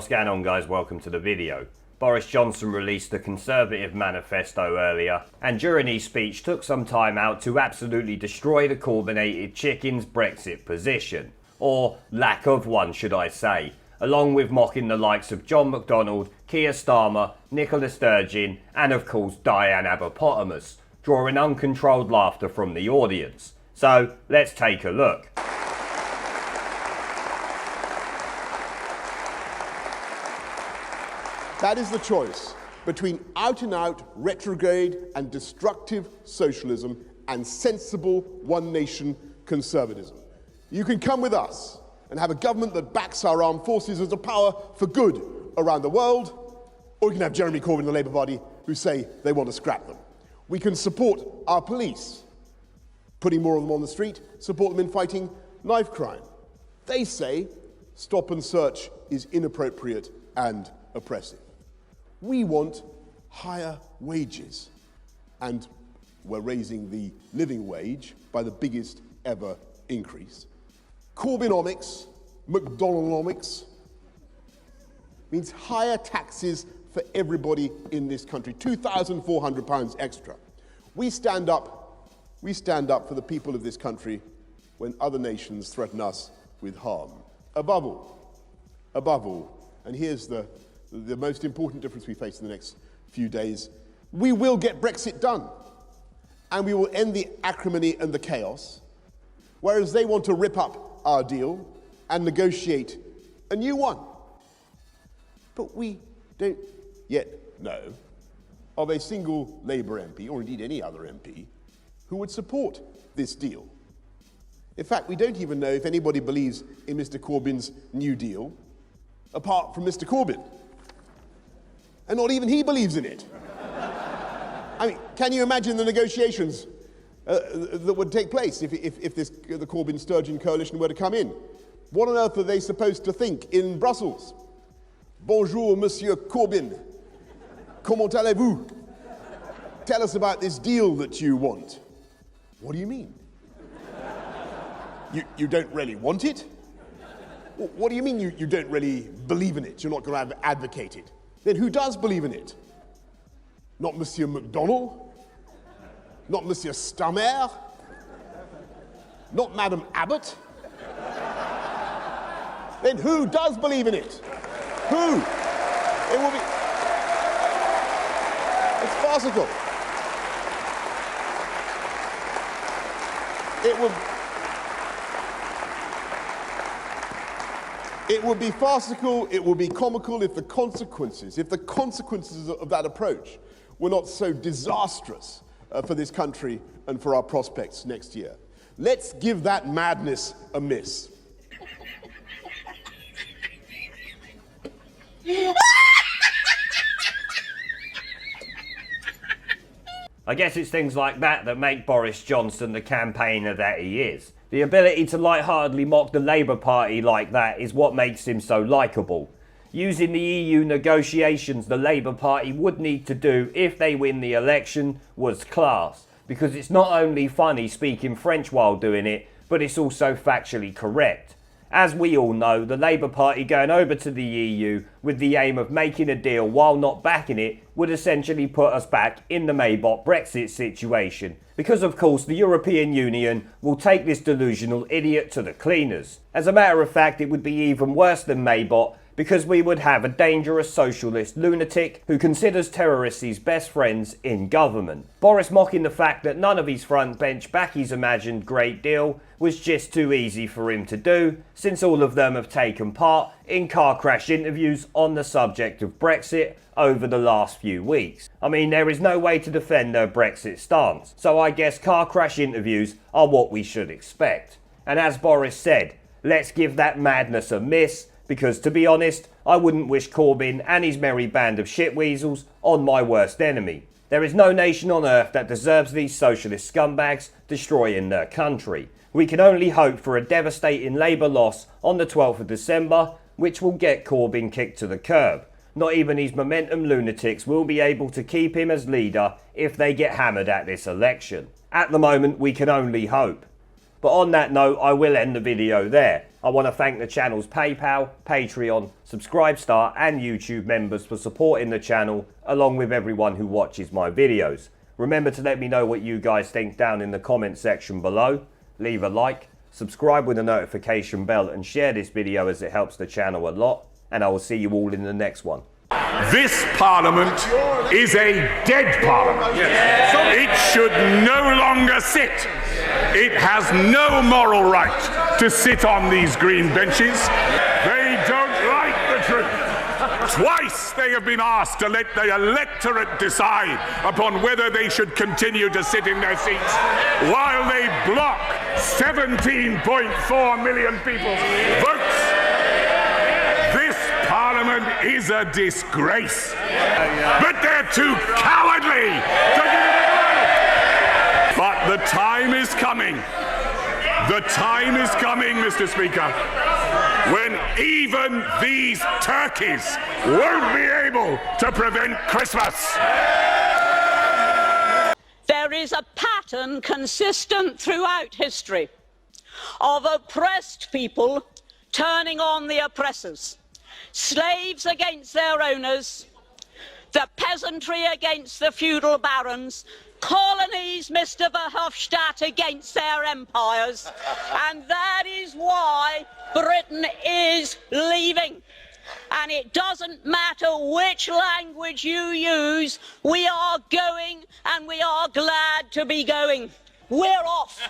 What's going on, guys? Welcome to the video. Boris Johnson released the Conservative Manifesto earlier, and during his speech took some time out to absolutely destroy the Corbynated chickens' Brexit position. Or lack of one, should I say, along with mocking the likes of John McDonnell, Keir Starmer, Nicola Sturgeon, and of course Diane Abbott Starmers, drawing uncontrolled laughter from the audience. So let's take a look. That is the choice between out-and-out retrograde and destructive socialism and sensible one-nation conservatism. You can come with us and have a government that backs our armed forces as a power for good around the world, or you can have Jeremy Corbyn and the Labour Party who say they want to scrap them. We can support our police, putting more of them on the street, support them in fighting knife crime. They say stop and search is inappropriate and oppressive. We want higher wages, and we're raising the living wage by the biggest ever increase. Corbynomics, McDonaldonomics, means higher taxes for everybody in this country, £2,400 extra. We stand up for the people of this country when other nations threaten us with harm. Above all, and here's the most important difference we face in the next few days, we will get Brexit done, and we will end the acrimony and the chaos, whereas they want to rip up our deal and negotiate a new one. But we don't yet know of a single Labour MP, or indeed any other MP, who would support this deal. In fact, we don't even know if anybody believes in Mr. Corbyn's New Deal, apart from Mr. Corbyn. And not even he believes in it. I mean, can you imagine the negotiations that would take place if the Corbyn-Sturgeon coalition were to come in? What on earth are they supposed to think in Brussels? Bonjour, Monsieur Corbyn. Comment allez-vous? Tell us about this deal that you want. What do you mean? You don't really want it? What do you mean you don't really believe in it? You're not going to advocate it? Then who does believe in it? Not Monsieur McDonnell? Not Monsieur Starmer? Not Madame Abbott? Then who does believe in it? Who? It will be... It's farcical. It would be farcical, it would be comical if the consequences of that approach were not so disastrous for this country and for our prospects next year. Let's give that madness a miss. I guess it's things like that that make Boris Johnson the campaigner that he is. The ability to lightheartedly mock the Labour Party like that is what makes him so likeable. Using the EU negotiations the Labour Party would need to do if they win the election was class, because it's not only funny speaking French while doing it, but it's also factually correct. As we all know, the Labour Party going over to the EU with the aim of making a deal while not backing it would essentially put us back in the Maybot Brexit situation. Because of course the European Union will take this delusional idiot to the cleaners. As a matter of fact, it would be even worse than Maybot, because we would have a dangerous socialist lunatic who considers terrorists his best friends in government. Boris mocking the fact that none of his front bench back his imagined great deal was just too easy for him to do, since all of them have taken part in car crash interviews on the subject of Brexit over the last few weeks. I mean, there is no way to defend their Brexit stance, so I guess car crash interviews are what we should expect. And as Boris said, let's give that madness a miss, because to be honest, I wouldn't wish Corbyn and his merry band of shitweasels on my worst enemy. There is no nation on earth that deserves these socialist scumbags destroying their country. We can only hope for a devastating Labour loss on the 12th of December, which will get Corbyn kicked to the curb. Not even his momentum lunatics will be able to keep him as leader if they get hammered at this election. At the moment, we can only hope. But on that note, I will end the video there. I want to thank the channel's PayPal, Patreon, Subscribestar and YouTube members for supporting the channel, along with everyone who watches my videos. Remember to let me know what you guys think down in the comment section below. Leave a like, subscribe with a notification bell and share this video as it helps the channel a lot. And I will see you all in the next one. This Parliament is a dead Parliament. It should no longer sit. It has no moral right to sit on these green benches. They don't like the truth. Twice they have been asked to let the electorate decide upon whether they should continue to sit in their seats, while they block 17.4 million people's votes. Parliament is a disgrace, but they're too cowardly to give it a go. But the time is coming. The time is coming, Mr. Speaker, when even these turkeys won't be able to prevent Christmas. There is a pattern consistent throughout history of oppressed people turning on the oppressors. Slaves against their owners, the peasantry against the feudal barons, colonies, Mr. Verhofstadt, against their empires. And that is why Britain is leaving. And it doesn't matter which language you use, we are going, and we are glad to be going. We're off.